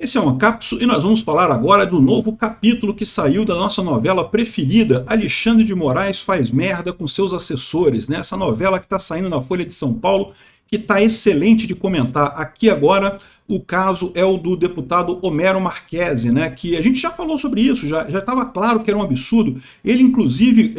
Esse é uma cápsula e nós vamos falar agora do novo capítulo que saiu da nossa novela preferida, Alexandre de Moraes faz merda com seus assessores, né? Essa novela que está saindo na Folha de São Paulo, que está excelente de comentar. Aqui agora o caso é o do deputado Homero Marchesi, né? Que a gente já falou sobre isso, já estava claro que era um absurdo. Ele inclusive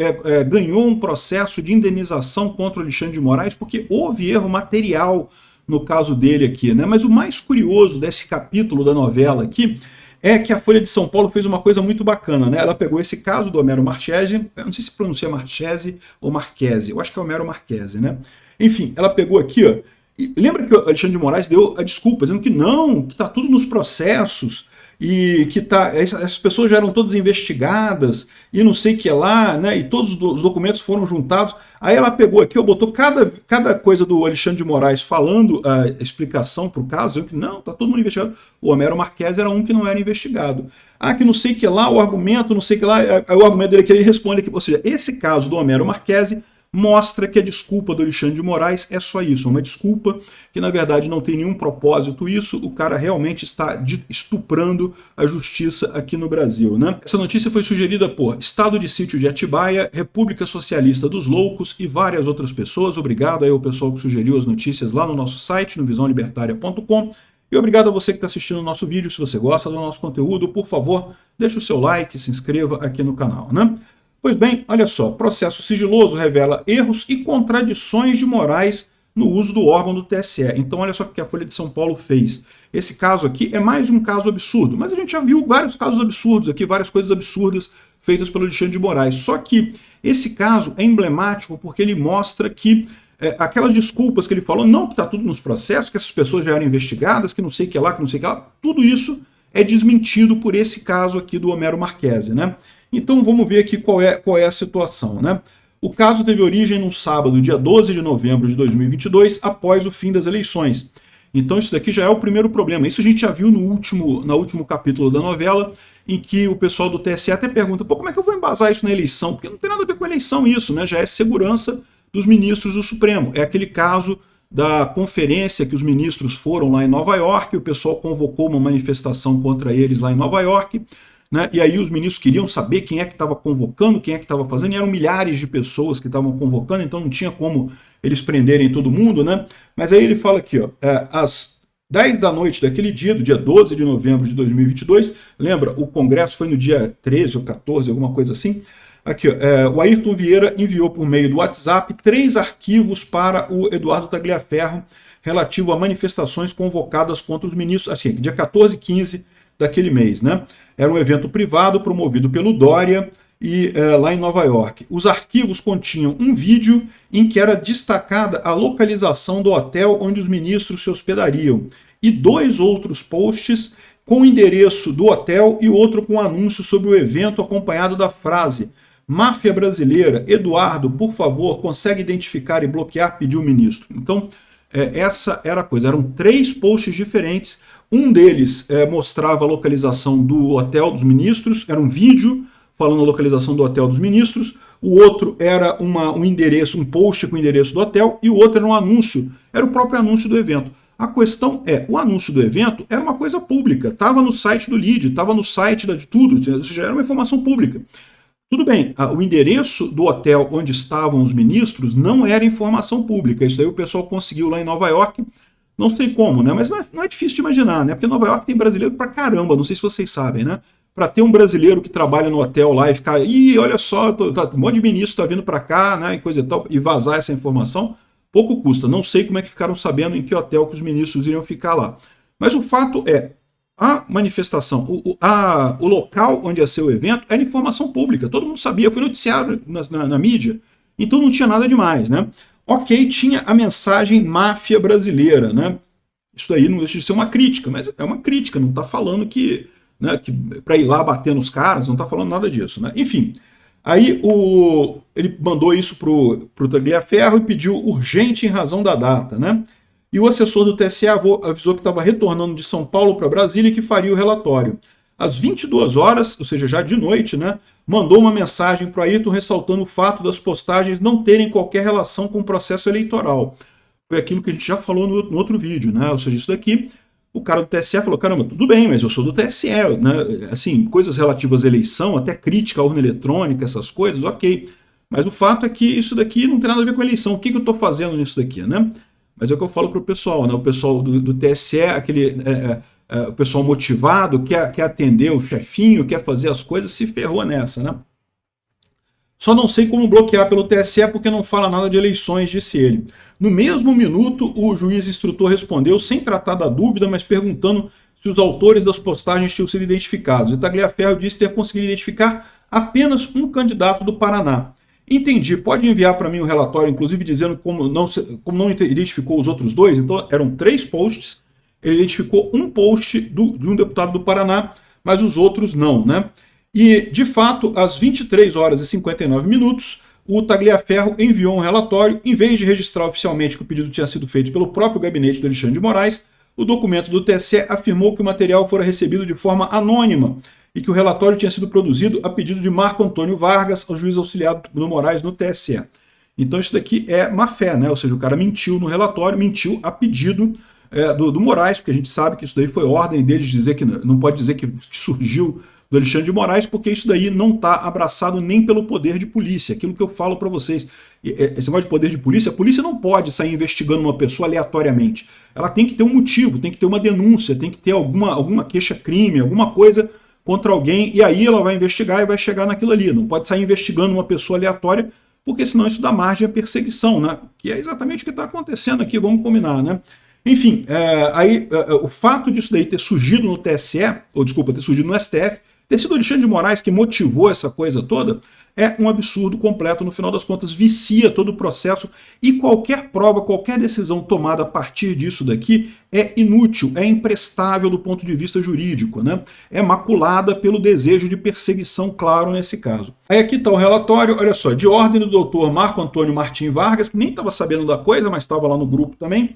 ganhou um processo de indenização contra o Alexandre de Moraes porque houve erro material no caso dele aqui, né? Mas o mais curioso desse capítulo da novela aqui é que a Folha de São Paulo fez uma coisa muito bacana, né? Ela pegou esse caso do Homero Marchesi, eu não sei se pronuncia Marchesi ou Marchesi, eu acho que é Homero Marchesi, né? Enfim, ela pegou aqui, ó, e lembra que o Alexandre de Moraes deu a desculpa, dizendo que não, que está tudo nos processos, e que essas pessoas já eram todas investigadas, e não sei o que lá, né? E todos os documentos foram juntados. Aí ela pegou aqui, botou cada coisa do Alexandre de Moraes falando a explicação para o caso, dizendo que não, está todo mundo investigado. O Homero Marchesi era um que não era investigado. Ah, que não sei o que lá, o argumento, não sei o que lá, o argumento dele é que ele responde aqui. Ou seja, esse caso do Homero Marchesi mostra que a desculpa do Alexandre de Moraes é só isso, uma desculpa que na verdade não tem nenhum propósito isso, o cara realmente está estuprando a justiça aqui no Brasil, né? Essa notícia foi sugerida por Estado de Sítio de Atibaia, República Socialista dos Loucos e várias outras pessoas. Obrigado aí ao pessoal que sugeriu as notícias lá no nosso site, no visãolibertaria.com. E obrigado a você que está assistindo o nosso vídeo. Se você gosta do nosso conteúdo, por favor, deixe o seu like, se inscreva aqui no canal, né? Pois bem, olha só, processo sigiloso revela erros e contradições de Moraes no uso do órgão do TSE. Então olha só o que a Folha de São Paulo fez. Esse caso aqui é mais um caso absurdo, mas a gente já viu vários casos absurdos aqui, várias coisas absurdas feitas pelo Alexandre de Moraes. Só que esse caso é emblemático porque ele mostra que aquelas desculpas que ele falou, não que está tudo nos processos, que essas pessoas já eram investigadas, que não sei o que lá, que não sei o que lá, tudo isso é desmentido por esse caso aqui do Homero Marchesi, né? Então vamos ver aqui qual é a situação, né? O caso teve origem no sábado, dia 12 de novembro de 2022, após o fim das eleições. Então isso daqui já é o primeiro problema. Isso a gente já viu no último capítulo da novela, em que o pessoal do TSE até pergunta, pô, como é que eu vou embasar isso na eleição? Porque não tem nada a ver com a eleição isso, né? Já é segurança dos ministros do Supremo. É aquele caso da conferência que os ministros foram lá em Nova York, o pessoal convocou uma manifestação contra eles lá em Nova York, né? E aí os ministros queriam saber quem é que estava convocando, quem é que estava fazendo, e eram milhares de pessoas que estavam convocando, então não tinha como eles prenderem todo mundo, né? Mas aí ele fala aqui, ó, às 10 da noite daquele dia, do dia 12 de novembro de 2022, lembra, o Congresso foi no dia 13 ou 14, alguma coisa assim, aqui, ó, o Ayrton Vieira enviou por meio do WhatsApp 3 arquivos para o Eduardo Tagliaferro relativo a manifestações convocadas contra os ministros, assim, dia 14 e 15 daquele mês, né? Era um evento privado promovido pelo Dória e lá em Nova York. Os arquivos continham um vídeo em que era destacada a localização do hotel onde os ministros se hospedariam e 2 outros posts com o endereço do hotel e outro com anúncio sobre o evento acompanhado da frase "Máfia brasileira, Eduardo, por favor, consegue identificar e bloquear?", pediu o ministro. Então, essa era a coisa. Eram 3 posts diferentes. Um deles mostrava a localização do hotel dos ministros, era um vídeo falando a localização do hotel dos ministros, o outro era um endereço, um post com o endereço do hotel, e o outro era um anúncio, era o próprio anúncio do evento. A questão é, o anúncio do evento era uma coisa pública, estava no site do LID, estava no site de tudo, já era uma informação pública. Tudo bem, o endereço do hotel onde estavam os ministros não era informação pública, isso aí o pessoal conseguiu lá em Nova York. Não sei como, né? Mas não é difícil de imaginar, né? Porque Nova York tem brasileiro pra caramba, não sei se vocês sabem, né? Para ter um brasileiro que trabalha no hotel lá e ficar, olha só, um monte de ministro tá vindo para cá, né? E coisa e tal, e vazar essa informação, pouco custa. Não sei como é que ficaram sabendo em que hotel que os ministros iriam ficar lá. Mas o fato é, a manifestação, o local onde ia ser o evento era informação pública, todo mundo sabia, foi noticiado na mídia, então não tinha nada demais, né? Ok, tinha a mensagem máfia brasileira, né? Isso daí não deixa de ser uma crítica, mas é uma crítica, não está falando que para ir lá bater nos caras, não está falando nada disso, né? Enfim, aí ele mandou isso para o Tagliaferro e pediu urgente em razão da data, né? E o assessor do TSE avisou que estava retornando de São Paulo para Brasília e que faria o relatório. Às 22 horas, ou seja, já de noite, né, mandou uma mensagem para o Ayrton ressaltando o fato das postagens não terem qualquer relação com o processo eleitoral. Foi aquilo que a gente já falou no outro vídeo, né? Ou seja, isso daqui O cara do TSE falou, caramba, tudo bem, mas eu sou do TSE, né? Assim, coisas relativas à eleição, até crítica à urna eletrônica, essas coisas, ok. Mas o fato é que isso daqui não tem nada a ver com a eleição. O que eu estou fazendo nisso daqui, né? Mas é o que eu falo para o pessoal, né? O pessoal do TSE, o pessoal motivado, quer atender o chefinho, quer fazer as coisas, se ferrou nessa, né? Só não sei como bloquear pelo TSE porque não fala nada de eleições, disse ele. No mesmo minuto, o juiz instrutor respondeu, sem tratar da dúvida, mas perguntando se os autores das postagens tinham sido identificados. E Tagliaferro disse ter conseguido identificar apenas um candidato do Paraná. Entendi, pode enviar para mim o relatório, inclusive dizendo como não identificou os outros dois. Então eram 3 posts, ele identificou um post de um deputado do Paraná, mas os outros não, né? E, de fato, às 23 horas e 59 minutos, o Tagliaferro enviou um relatório. Em vez de registrar oficialmente que o pedido tinha sido feito pelo próprio gabinete do Alexandre de Moraes, o documento do TSE afirmou que o material fora recebido de forma anônima e que o relatório tinha sido produzido a pedido de Marco Antônio Vargas, ao juiz auxiliar do Moraes no TSE. Então isso daqui é má-fé, né? Ou seja, o cara mentiu no relatório, mentiu a pedido do Moraes, porque a gente sabe que isso daí foi ordem deles dizer que não pode dizer que surgiu do Alexandre de Moraes, porque isso daí não está abraçado nem pelo poder de polícia. Aquilo que eu falo para vocês, esse negócio de poder de polícia, a polícia não pode sair investigando uma pessoa aleatoriamente. Ela tem que ter um motivo, tem que ter uma denúncia, tem que ter alguma queixa-crime, alguma coisa contra alguém, e aí ela vai investigar e vai chegar naquilo ali. Não pode sair investigando uma pessoa aleatória, porque senão isso dá margem à perseguição, né? Que é exatamente o que está acontecendo aqui, vamos combinar, né? Enfim, o fato disso daí ter surgido no TSE, ou desculpa, ter surgido no STF, ter sido o Alexandre de Moraes que motivou essa coisa toda, é um absurdo completo, no final das contas vicia todo o processo e qualquer prova, qualquer decisão tomada a partir disso daqui é inútil, é imprestável do ponto de vista jurídico, né? É maculada pelo desejo de perseguição, claro, nesse caso. Aí aqui está o relatório, olha só, de ordem do doutor Marco Antônio Martim Vargas, que nem estava sabendo da coisa, mas estava lá no grupo também,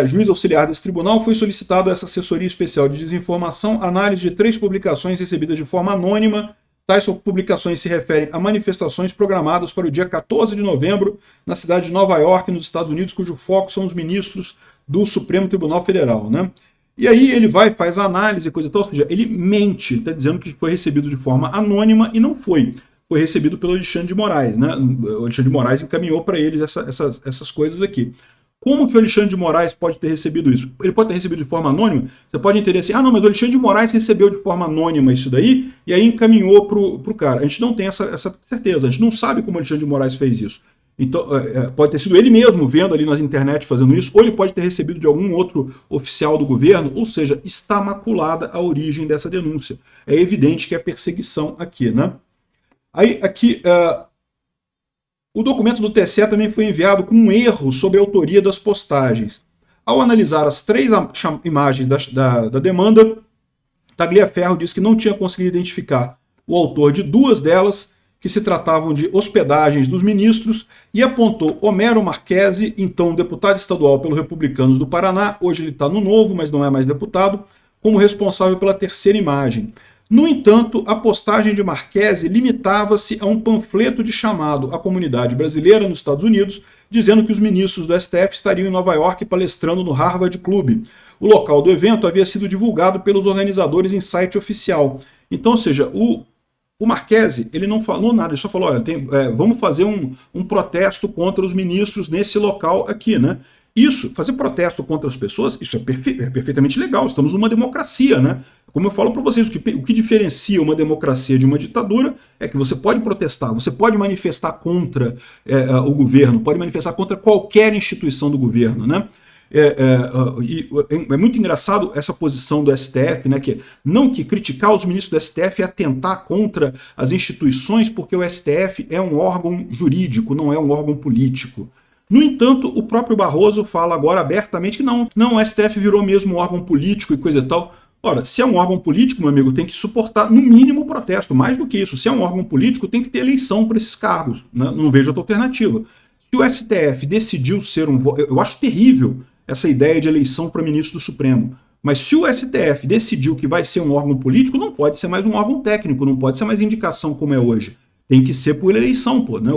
juiz auxiliar desse tribunal, foi solicitado essa assessoria especial de desinformação, análise de 3 publicações recebidas de forma anônima. Tais publicações se referem a manifestações programadas para o dia 14 de novembro na cidade de Nova York, nos Estados Unidos, cujo foco são os ministros do Supremo Tribunal Federal, né? E aí ele faz a análise, coisa e tal, ou seja, ele mente, ele está dizendo que foi recebido de forma anônima e não foi. Foi recebido pelo Alexandre de Moraes, né? O Alexandre de Moraes encaminhou para eles essas coisas aqui. Como que o Alexandre de Moraes pode ter recebido isso? Ele pode ter recebido de forma anônima? Você pode entender assim, não, mas o Alexandre de Moraes recebeu de forma anônima isso daí, e aí encaminhou pro cara. A gente não tem essa certeza, a gente não sabe como o Alexandre de Moraes fez isso. Então, pode ter sido ele mesmo vendo ali na internet fazendo isso, ou ele pode ter recebido de algum outro oficial do governo, ou seja, está maculada a origem dessa denúncia. É evidente que é perseguição aqui, né? Aí, aqui... O documento do TSE também foi enviado com um erro sobre a autoria das postagens. Ao analisar as 3 imagens da demanda, Tagliaferro disse que não tinha conseguido identificar o autor de 2 delas, que se tratavam de hospedagens dos ministros, e apontou Homero Marchesi, então deputado estadual pelo Republicanos do Paraná, hoje ele está no Novo, mas não é mais deputado, como responsável pela 3ª imagem. No entanto, a postagem de Marchesi limitava-se a um panfleto de chamado à comunidade brasileira nos Estados Unidos, dizendo que os ministros do STF estariam em Nova York palestrando no Harvard Club. O local do evento havia sido divulgado pelos organizadores em site oficial. Então, ou seja, o Marchesi, ele não falou nada, ele só falou, olha, vamos fazer um protesto contra os ministros nesse local aqui, né? Isso, fazer protesto contra as pessoas, isso é perfeitamente legal, estamos numa democracia, né? Como eu falo para vocês, o que diferencia uma democracia de uma ditadura é que você pode protestar, você pode manifestar contra o governo, pode manifestar contra qualquer instituição do governo, né? É muito engraçado essa posição do STF, né, que criticar os ministros do STF é atentar contra as instituições, porque o STF é um órgão jurídico, não é um órgão político. No entanto, o próprio Barroso fala agora abertamente que não, o STF virou mesmo um órgão político e coisa e tal. Ora, se é um órgão político, meu amigo, tem que suportar no mínimo o protesto, mais do que isso. Se é um órgão político, tem que ter eleição para esses cargos, né? Não vejo outra alternativa. Se o STF decidiu ser eu acho terrível essa ideia de eleição para ministro do Supremo. Mas se o STF decidiu que vai ser um órgão político, não pode ser mais um órgão técnico, não pode ser mais indicação como é hoje. Tem que ser por eleição, pô, né?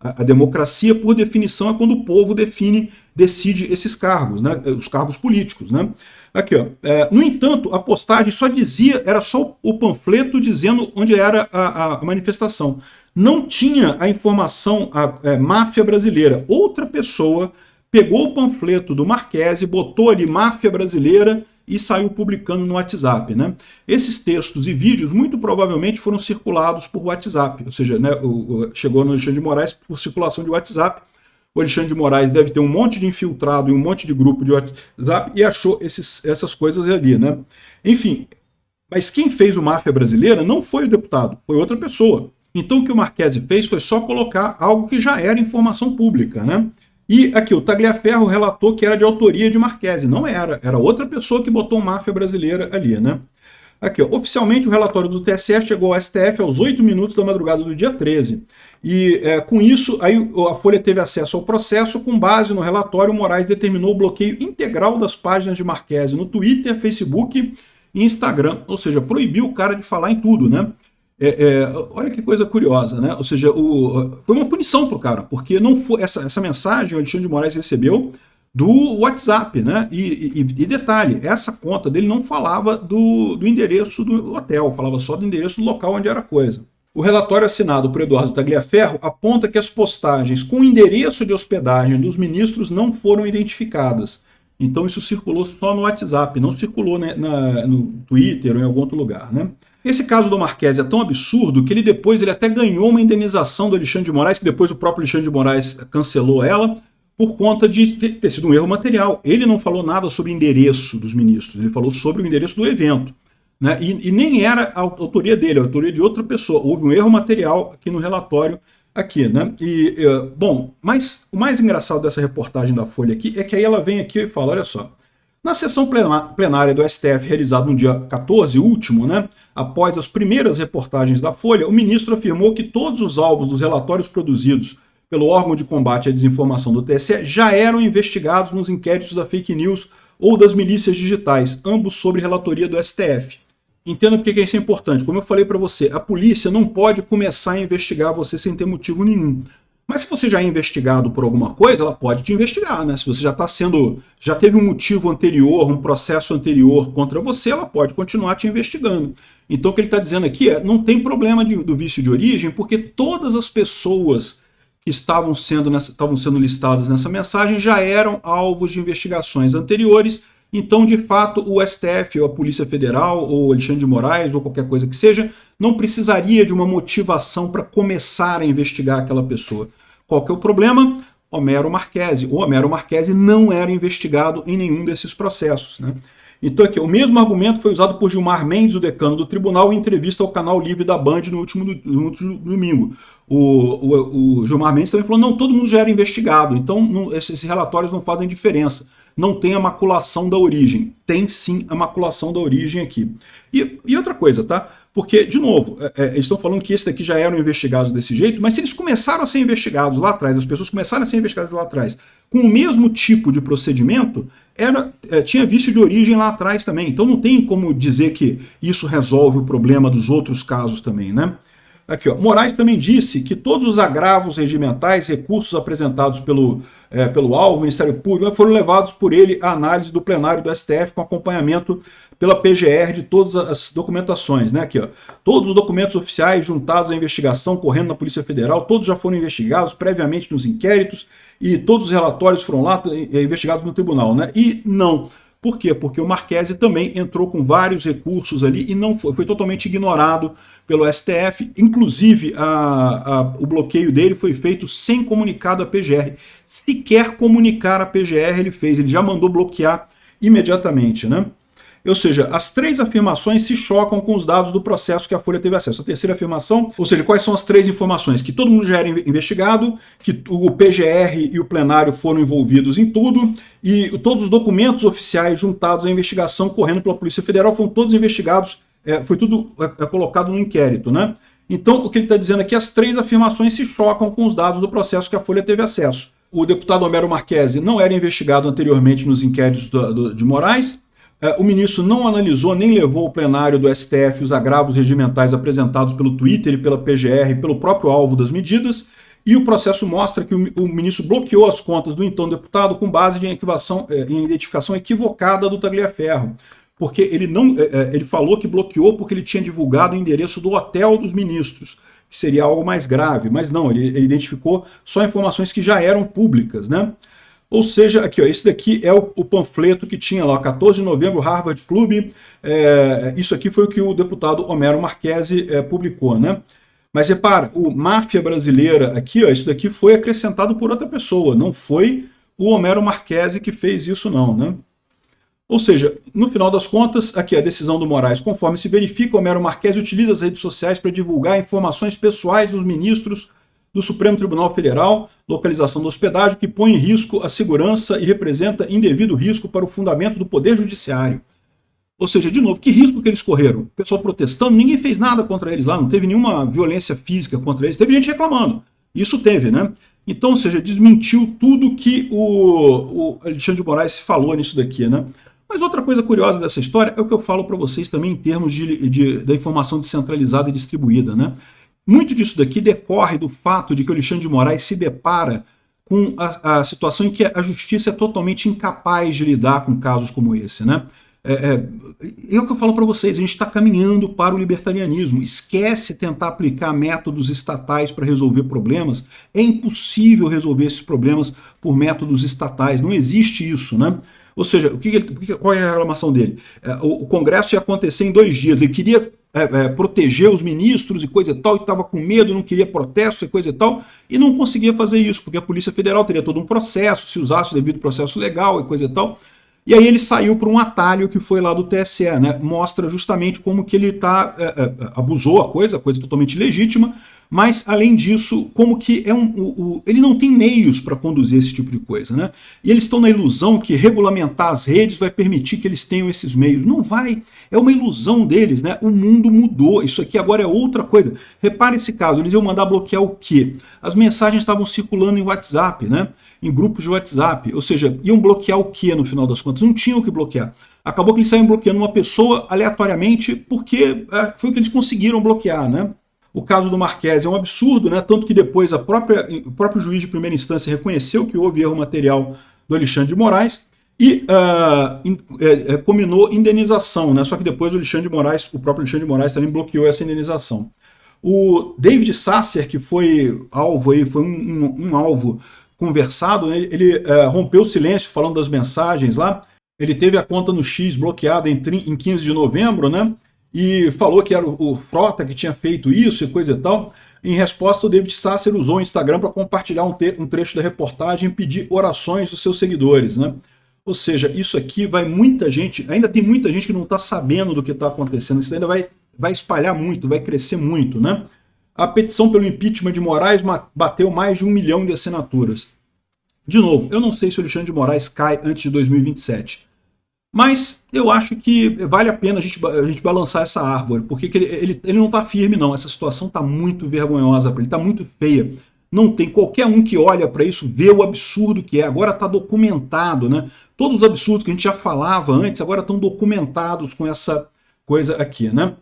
A democracia, por definição, é quando o povo decide esses cargos, né? Os cargos políticos, né? Aqui, ó. No entanto, a postagem só dizia, era só o panfleto dizendo onde era a manifestação. Não tinha a informação, máfia brasileira. Outra pessoa pegou o panfleto do Marquesi, botou ali máfia brasileira e saiu publicando no WhatsApp, né? Esses textos e vídeos muito provavelmente foram circulados por WhatsApp, ou seja, né, chegou no Alexandre de Moraes por circulação de WhatsApp. O Alexandre de Moraes deve ter um monte de infiltrado e um monte de grupo de WhatsApp e achou essas coisas ali, né? Enfim, mas quem fez o Máfia Brasileira não foi o deputado, foi outra pessoa. Então o que o Marquesi fez foi só colocar algo que já era informação pública, né? E aqui, o Tagliaferro relatou que era de autoria de Marquesi. Não era, era outra pessoa que botou Máfia Brasileira ali, né? Aqui, ó, oficialmente o relatório do TSE chegou ao STF aos 8 minutos da madrugada do dia 13. E com isso, aí a Folha teve acesso ao processo. Com base no relatório, o Moraes determinou o bloqueio integral das páginas de Marquesi no Twitter, Facebook e Instagram. Ou seja, proibiu o cara de falar em tudo, né? Olha que coisa curiosa, né? Ou seja, foi uma punição para o cara, porque não foi essa mensagem o Alexandre de Moraes recebeu do WhatsApp, né? E detalhe, essa conta dele não falava do endereço do hotel, falava só do endereço do local onde era a coisa. O relatório assinado por Eduardo Tagliaferro aponta que as postagens com o endereço de hospedagem dos ministros não foram identificadas. Então isso circulou só no WhatsApp, não circulou, né, no Twitter ou em algum outro lugar, né? Esse caso do Marquesi é tão absurdo que ele até ganhou uma indenização do Alexandre de Moraes, que depois o próprio Alexandre de Moraes cancelou ela, por conta de ter sido um erro material. Ele não falou nada sobre o endereço dos ministros, ele falou sobre o endereço do evento, né? E nem era a autoria dele, era a autoria de outra pessoa. Houve um erro material aqui no relatório, aqui, né? Bom, mas o mais engraçado dessa reportagem da Folha aqui é que aí ela vem aqui e fala, olha só, na sessão plenária do STF, realizada no dia 14, último, né, após as primeiras reportagens da Folha, o ministro afirmou que todos os alvos dos relatórios produzidos pelo órgão de combate à desinformação do TSE já eram investigados nos inquéritos da fake news ou das milícias digitais, ambos sob relatoria do STF. Entenda porque que isso é importante. Como eu falei para você, a polícia não pode começar a investigar você sem ter motivo nenhum. Mas se você já é investigado por alguma coisa, ela pode te investigar, né? Se você já teve um motivo anterior, um processo anterior contra você, ela pode continuar te investigando. Então o que ele está dizendo aqui não tem problema do vício de origem, porque todas as pessoas que estavam sendo listadas nessa mensagem já eram alvos de investigações anteriores. Então, de fato, o STF, ou a Polícia Federal, ou Alexandre de Moraes, ou qualquer coisa que seja, não precisaria de uma motivação para começar a investigar aquela pessoa. Qual que é o problema? Homero Marchesi. O Homero Marchesi não era investigado em nenhum desses processos, né? Então aqui, o mesmo argumento foi usado por Gilmar Mendes, o decano do tribunal, em entrevista ao canal Livre da Band no último domingo. O Gilmar Mendes também falou, não, todo mundo já era investigado, então esses relatórios não fazem diferença. Não tem a maculação da origem. Tem sim a maculação da origem aqui. E outra coisa, tá? Porque, de novo, eles estão falando que esses daqui já eram investigados desse jeito, mas se eles começaram a ser investigados lá atrás, as pessoas começaram a ser investigadas lá atrás, com o mesmo tipo de procedimento, tinha vício de origem lá atrás também. Então não tem como dizer que isso resolve o problema dos outros casos também, né? Aqui, ó, Moraes também disse que todos os agravos regimentais, recursos apresentados pelo alvo, Ministério Público, foram levados por ele à análise do plenário do STF com acompanhamento pela PGR de todas as documentações, né? Aqui, ó, todos os documentos oficiais juntados à investigação correndo na Polícia Federal, todos já foram investigados previamente nos inquéritos e todos os relatórios foram lá investigados no tribunal, né? E não. Por quê? Porque o Marchesi também entrou com vários recursos ali e não foi totalmente ignorado pelo STF. Inclusive, o bloqueio dele foi feito sem comunicado à PGR. Sequer comunicar à PGR ele fez, ele já mandou bloquear imediatamente, né? Ou seja, as três afirmações se chocam com os dados do processo que a Folha teve acesso. A terceira afirmação, ou seja, quais são as três informações? Que todo mundo já era investigado, que o PGR e o plenário foram envolvidos em tudo, e todos os documentos oficiais juntados à investigação correndo pela Polícia Federal foram todos investigados, foi tudo colocado no inquérito, né? Então, o que ele está dizendo aqui, as três afirmações se chocam com os dados do processo que a Folha teve acesso. O deputado Homero Marchesi não era investigado anteriormente nos inquéritos de Moraes. O ministro não analisou nem levou ao plenário do STF os agravos regimentais apresentados pelo Twitter e pela PGR, pelo próprio alvo das medidas, E o processo mostra que o ministro bloqueou as contas do então deputado com base em identificação equivocada do Tagliaferro. Porque ele falou que bloqueou porque ele tinha divulgado o endereço do hotel dos ministros, que seria algo mais grave, mas não, ele identificou só informações que já eram públicas, né? Ou seja, aqui, ó, esse daqui é o panfleto que tinha lá, 14 de novembro, Harvard Club, isso aqui foi o que o deputado Homero Marchesi publicou, né? Mas repara, o Máfia Brasileira aqui, ó, isso daqui foi acrescentado por outra pessoa, não foi o Homero Marchesi que fez isso não, né? Ou seja, no final das contas, aqui a decisão do Moraes, conforme se verifica, Homero Marchesi utiliza as redes sociais para divulgar informações pessoais dos ministros do Supremo Tribunal Federal, localização do hospedagem, que põe em risco a segurança e representa indevido risco para o fundamento do Poder Judiciário. Ou seja, de novo, que risco que eles correram? O pessoal protestando, ninguém fez nada contra eles lá, não teve nenhuma violência física contra eles, teve gente reclamando. Isso teve, né? Então, ou seja, desmentiu tudo que o Alexandre de Moraes falou nisso daqui, né? Mas outra coisa curiosa dessa história é o que eu falo para vocês também em termos da informação descentralizada e distribuída, né? Muito disso daqui decorre do fato de que o Alexandre de Moraes se depara com a situação em que a justiça é totalmente incapaz de lidar com casos como esse, né? É o que eu falo para vocês, a gente está caminhando para o libertarianismo. Esquece tentar aplicar métodos estatais para resolver problemas. É impossível resolver esses problemas por métodos estatais, não existe isso, né? Ou seja, qual é a reclamação dele? O Congresso ia acontecer em 2 dias, ele queria proteger os ministros e coisa e tal, e estava com medo, não queria protesto e coisa e tal, e não conseguia fazer isso, porque a Polícia Federal teria todo um processo, se usasse o devido processo legal e coisa e tal. E aí ele saiu por um atalho que foi lá do TSE, né? Mostra justamente como que ele abusou a coisa totalmente legítima, mas além disso, como que ele não tem meios para conduzir esse tipo de coisa, né? E eles estão na ilusão que regulamentar as redes vai permitir que eles tenham esses meios. Não vai, é uma ilusão deles, né? O mundo mudou, isso aqui agora é outra coisa. Repare esse caso, eles iam mandar bloquear o quê? As mensagens estavam circulando em WhatsApp, né? Em grupos de WhatsApp, ou seja, iam bloquear o que no final das contas? Não tinham o que bloquear. Acabou que eles saíram bloqueando uma pessoa aleatoriamente porque foi o que eles conseguiram bloquear, né? O caso do Marchesi é um absurdo, né? Tanto que depois o próprio juiz de primeira instância reconheceu que houve erro material do Alexandre de Moraes e combinou indenização, né? Só que depois o próprio Alexandre de Moraes também bloqueou essa indenização. O David Sasser, que foi alvo aí, foi um alvo conversado, né? Ele rompeu o silêncio falando das mensagens lá. Ele teve a conta no X bloqueada em 15 de novembro, né? E falou que era o Frota que tinha feito isso e coisa e tal. Em resposta, o David Sasser usou o Instagram para compartilhar um trecho da reportagem e pedir orações dos seus seguidores, né? Ou seja, isso aqui ainda tem muita gente que não está sabendo do que está acontecendo. Isso ainda vai espalhar muito, vai crescer muito, né? A petição pelo impeachment de Moraes bateu mais de 1 milhão de assinaturas. De novo, eu não sei se o Alexandre de Moraes cai antes de 2027. Mas eu acho que vale a pena a gente balançar essa árvore, porque ele não está firme não, essa situação está muito vergonhosa para ele, está muito feia. Não tem qualquer um que olha para isso, vê o absurdo que é, agora está documentado, né? Todos os absurdos que a gente já falava antes, agora estão documentados com essa coisa aqui, né?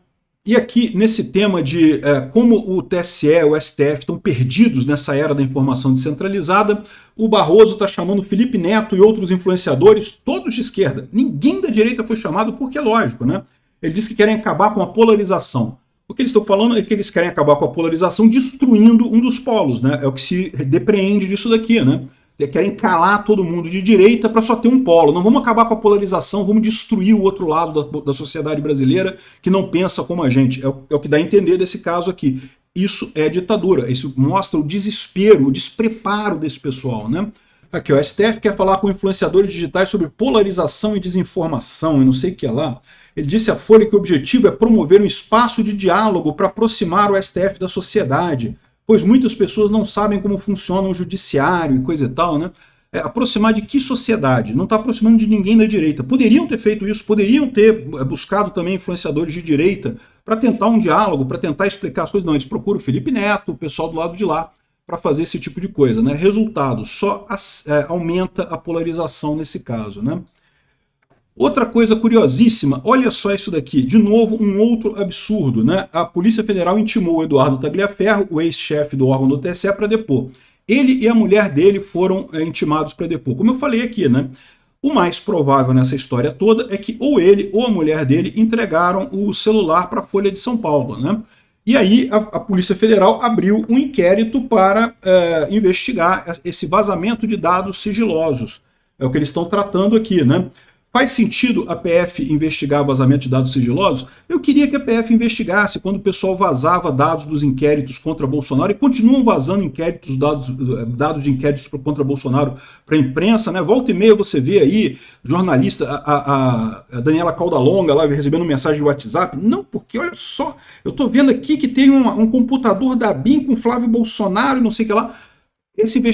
E aqui, nesse tema de como o TSE e o STF estão perdidos nessa era da informação descentralizada, o Barroso está chamando Felipe Neto e outros influenciadores, todos de esquerda. Ninguém da direita foi chamado porque é lógico, né? Ele diz que querem acabar com a polarização. O que eles estão falando é que eles querem acabar com a polarização destruindo um dos polos, né? É o que se depreende disso daqui, né? Querem calar todo mundo de direita para só ter um polo. Não vamos acabar com a polarização, vamos destruir o outro lado da sociedade brasileira que não pensa como a gente. É o que dá a entender desse caso aqui. Isso é ditadura, isso mostra o desespero, o despreparo desse pessoal, né? Aqui, o STF quer falar com influenciadores digitais sobre polarização e desinformação e não sei o que lá. Ele disse à Folha que o objetivo é promover um espaço de diálogo para aproximar o STF da sociedade, pois muitas pessoas não sabem como funciona o judiciário e coisa e tal, né? Aproximar de que sociedade? Não está aproximando de ninguém da direita. Poderiam ter feito isso, poderiam ter buscado também influenciadores de direita para tentar um diálogo, para tentar explicar as coisas. Não, eles procuram o Felipe Neto, o pessoal do lado de lá, para fazer esse tipo de coisa, né? Resultado, só aumenta a polarização nesse caso, né? Outra coisa curiosíssima, olha só isso daqui, de novo um outro absurdo, né? A Polícia Federal intimou o Eduardo Tagliaferro, o ex-chefe do órgão do TSE, para depor. Ele e a mulher dele foram intimados para depor. Como eu falei aqui, né? O mais provável nessa história toda é que ou ele ou a mulher dele entregaram o celular para a Folha de São Paulo, né? E aí a Polícia Federal abriu um inquérito para investigar esse vazamento de dados sigilosos. É o que eles estão tratando aqui, né? Faz sentido a PF investigar vazamento de dados sigilosos? Eu queria que a PF investigasse quando o pessoal vazava dados dos inquéritos contra Bolsonaro e continuam vazando dados de inquéritos contra Bolsonaro para a imprensa, né? Volta e meia você vê aí jornalista, a Daniela Caudalonga lá recebendo mensagem de WhatsApp. Não, porque olha só, eu estou vendo aqui que tem um computador da BIM com Flávio Bolsonaro e não sei o que lá.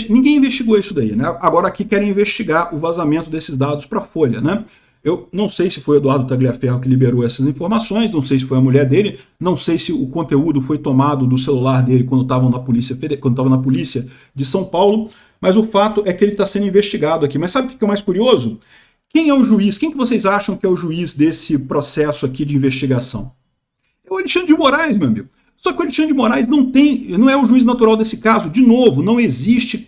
Ninguém investigou isso daí, né? Agora aqui querem investigar o vazamento desses dados para a Folha, né? Eu não sei se foi o Eduardo Tagliaferro que liberou essas informações, não sei se foi a mulher dele, não sei se o conteúdo foi tomado do celular dele quando estava na polícia de São Paulo, mas o fato é que ele está sendo investigado aqui. Mas sabe o que é o mais curioso? Quem é o juiz? Quem que vocês acham que é o juiz desse processo aqui de investigação? É o Alexandre de Moraes, meu amigo. Só que o Alexandre de Moraes não é o juiz natural desse caso. De novo, não existe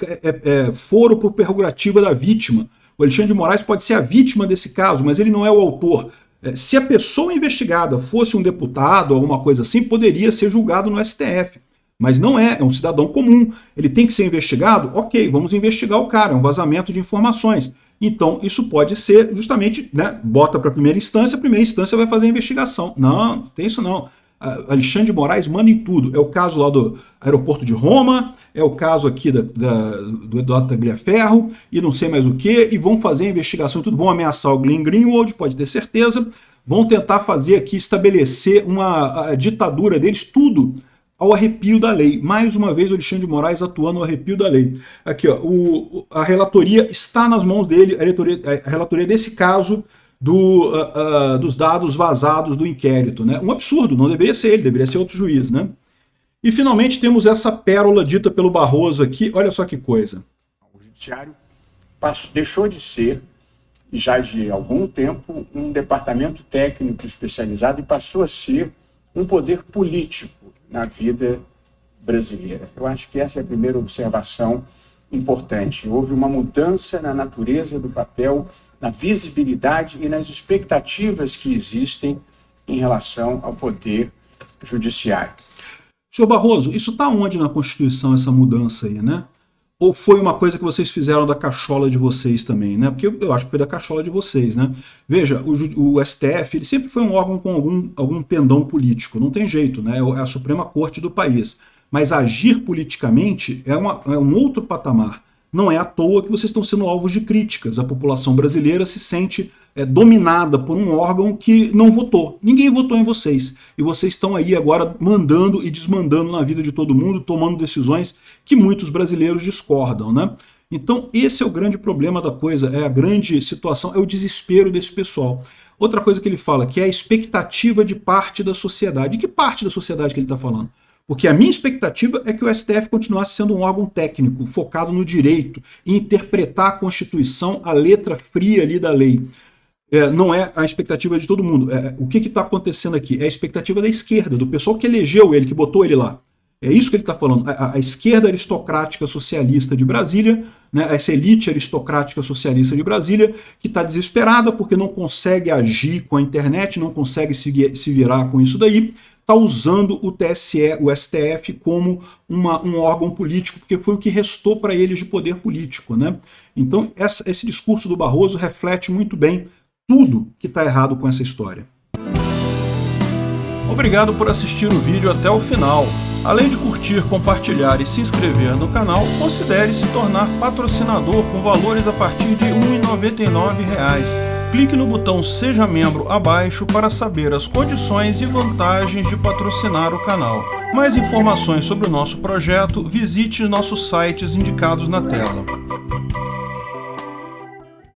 foro por prerrogativa da vítima. O Alexandre de Moraes pode ser a vítima desse caso, mas ele não é o autor. Se a pessoa investigada fosse um deputado ou alguma coisa assim, poderia ser julgado no STF. Mas não é um cidadão comum. Ele tem que ser investigado? Ok, vamos investigar o cara, é um vazamento de informações. Então, isso pode ser justamente, né, bota para a primeira instância vai fazer a investigação. Não tem isso não. Alexandre de Moraes manda em tudo. É o caso lá do aeroporto de Roma, é o caso aqui do Eduardo Tagliaferro, e não sei mais o que, e vão fazer a investigação e tudo, vão ameaçar o Glenn Greenwald, pode ter certeza, vão tentar fazer aqui, estabelecer a ditadura deles, tudo ao arrepio da lei. Mais uma vez o Alexandre de Moraes atuando ao arrepio da lei. Aqui, ó, a relatoria está nas mãos dele, a relatoria desse caso, dos dados vazados do inquérito, né? Um absurdo, não deveria ser ele, deveria ser outro juiz, né? E finalmente temos essa pérola dita pelo Barroso aqui, olha só que coisa. O judiciário deixou de ser, já de algum tempo, um departamento técnico especializado e passou a ser um poder político na vida brasileira. Eu acho que essa é a primeira observação importante. Houve uma mudança na natureza do papel, na visibilidade e nas expectativas que existem em relação ao poder judiciário. Senhor Barroso, isso está onde na Constituição, essa mudança aí, né? Ou foi uma coisa que vocês fizeram da cachola de vocês também, né? Porque eu acho que foi da cachola de vocês, né? Veja, o STF, ele sempre foi um órgão com algum pendão político, não tem jeito, né? É a Suprema Corte do país. Mas agir politicamente é um outro patamar. Não é à toa que vocês estão sendo alvos de críticas. A população brasileira se sente dominada por um órgão que não votou. Ninguém votou em vocês. E vocês estão aí agora mandando e desmandando na vida de todo mundo, tomando decisões que muitos brasileiros discordam, né? Então esse é o grande problema da coisa, é a grande situação, é o desespero desse pessoal. Outra coisa que ele fala, que é a expectativa de parte da sociedade. De que parte da sociedade que ele está falando? Porque a minha expectativa é que o STF continuasse sendo um órgão técnico, focado no direito, e interpretar a Constituição, a letra fria ali da lei. Não é a expectativa de todo mundo. O que está acontecendo aqui? É a expectativa da esquerda, do pessoal que elegeu ele, que botou ele lá. É isso que ele está falando. A esquerda aristocrática socialista de Brasília, né, essa elite aristocrática socialista de Brasília, que está desesperada porque não consegue agir com a internet, não consegue se virar com isso daí, está usando o TSE, o STF, como um órgão político, porque foi o que restou para eles de poder político, né? Então, esse discurso do Barroso reflete muito bem tudo que está errado com essa história. Obrigado por assistir o vídeo até o final. Além de curtir, compartilhar e se inscrever no canal, considere se tornar patrocinador com valores a partir de R$ 1,99. Clique no botão Seja Membro abaixo para saber as condições e vantagens de patrocinar o canal. Mais informações sobre o nosso projeto, visite nossos sites indicados na tela.